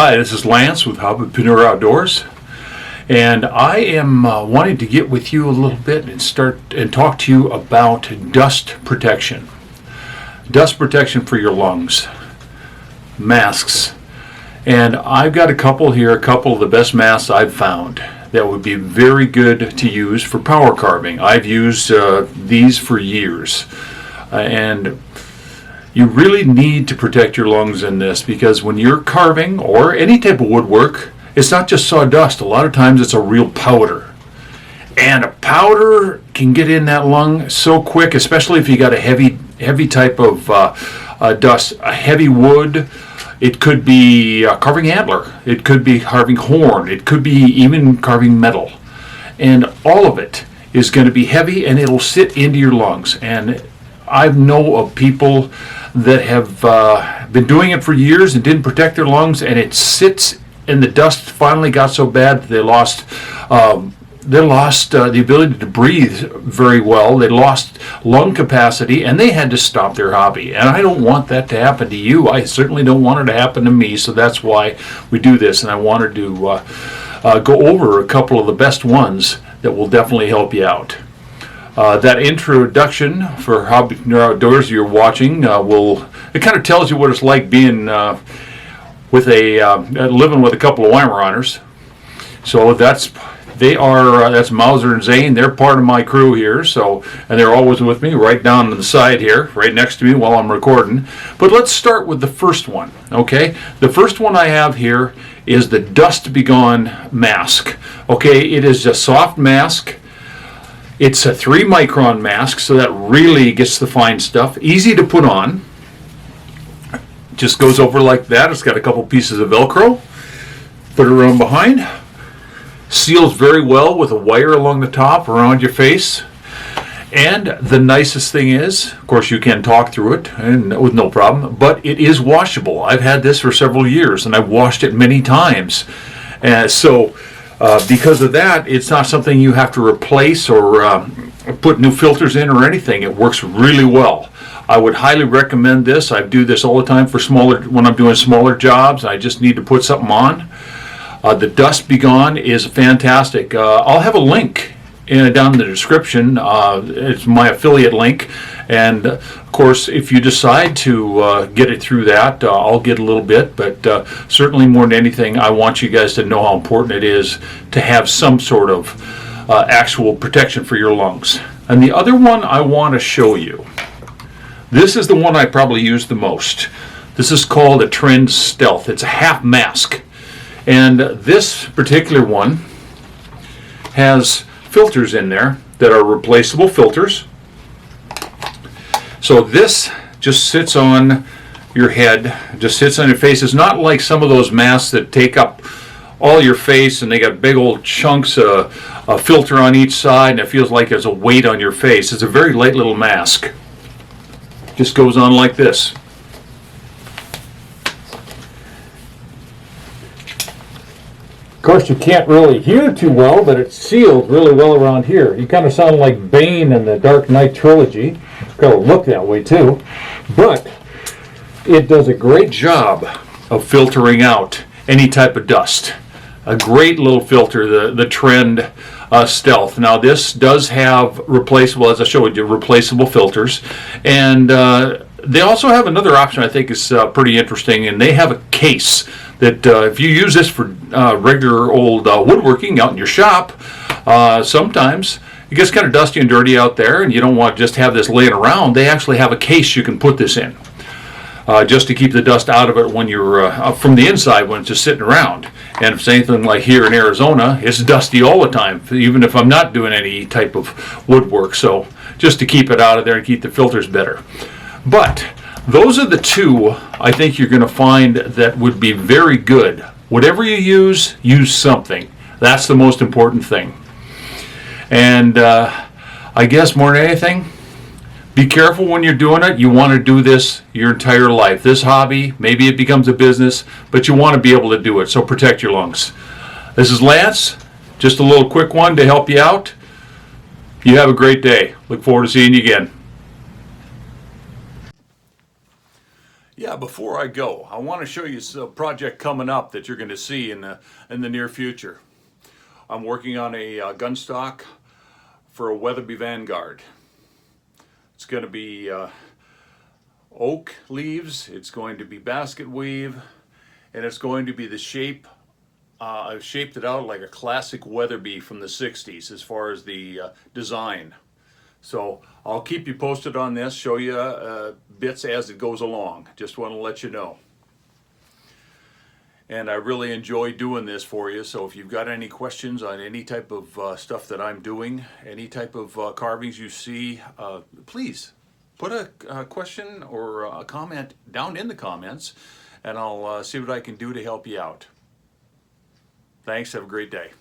Hi, this is Lance with Hobbipreneur Outdoors, and I am wanting to get with you a little bit and start and talk to you about dust protection. Dust protection for your lungs, masks, and I've got a couple here, a couple of the best masks I've found that would be very good to use for power carving. I've used these for years, and you really need to protect your lungs in this, because when you're carving or any type of woodwork, it's not just sawdust. A lot of times it's a real powder. And a powder can get in that lung so quick, especially if you got a heavy type of dust, a heavy wood. It could be carving antler. It could be carving horn. It could be even carving metal. And all of it is going to be heavy, and it'll sit into your lungs. And I know of people that have been doing it for years and didn't protect their lungs, and it sits, and the dust finally got so bad that they lost the ability to breathe very well. They lost lung capacity, and they had to stop their hobby. And I don't want that to happen to you. I certainly don't want it to happen to me, so that's why we do this. And I wanted to go over a couple of the best ones that will definitely help you out. That introduction for Hobbipreneur Outdoors you're watching it kind of tells you what it's like being living with a couple of Weimaraners. So that's Mauser and Zane. They're part of my crew here. So, and they're always with me, right down to the side here, right next to me while I'm recording. But let's start with the first one. Okay, the first one I have here is the Dust Begone mask. Okay, it is a soft mask. It's a 3-micron mask, so that really gets the fine stuff. Easy to put on. Just goes over like that. It's got a couple pieces of Velcro. Put it around behind. Seals very well with a wire along the top around your face. And the nicest thing is, of course, you can talk through it and with no problem, but it is washable. I've had this for several years, and I've washed it many times. Because of that, it's not something you have to replace or put new filters in or anything. It works really well. I would highly recommend this. I do this all the time for when I'm doing smaller jobs. I just need to put something on. The Dust Begone is fantastic. I'll have a link down in the description. It's my affiliate link. And of course, if you decide to get it through that, I'll get a little bit, but certainly more than anything, I want you guys to know how important it is to have some sort of actual protection for your lungs. And the other one I want to show you, this is the one I probably use the most. This is called a Trend Stealth. It's a half mask. And this particular one has filters in there that are replaceable filters. So this just sits on your head, just sits on your face. It's not like some of those masks that take up all your face and they got big old chunks of filter on each side, and it feels like there's a weight on your face. It's a very light little mask. Just goes on like this. Of course, you can't really hear too well, but it's sealed really well around here. You kind of sound like Bane in the Dark Knight trilogy. It's got to look that way too. But it does a great job of filtering out any type of dust. A great little filter, the Trend Stealth. Now this does have replaceable, as I showed you, replaceable filters. And they also have another option I think is pretty interesting, and they have a case that if you use this for regular old woodworking out in your shop, sometimes it gets kind of dusty and dirty out there, and you don't want to just have this laying around. They actually have a case you can put this in, just to keep the dust out of it when you're from the inside when it's just sitting around. And if it's anything like here in Arizona, it's dusty all the time, even if I'm not doing any type of woodwork. So just to keep it out of there and keep the filters better. But those are the two I think you're going to find that would be very good. Whatever you use something. That's the most important thing. And I guess more than anything, be careful when you're doing it. You want to do this your entire life. This hobby, maybe it becomes a business, but you want to be able to do it. So protect your lungs. This is Lance. Just a little quick one to help you out. You have a great day. Look forward to seeing you again. Yeah, before I go, I want to show you a project coming up that you're going to see in the near future. I'm working on a gun stock for a Weatherby Vanguard. It's going to be oak leaves, it's going to be basket weave, and it's going to be the shape. I've shaped it out like a classic Weatherby from the 60s as far as the design. So I'll keep you posted on this, show you bits as it goes along. Just want to let you know. And I really enjoy doing this for you. So if you've got any questions on any type of stuff that I'm doing, any type of carvings you see, please put a question or a comment down in the comments, and I'll see what I can do to help you out. Thanks. Have a great day.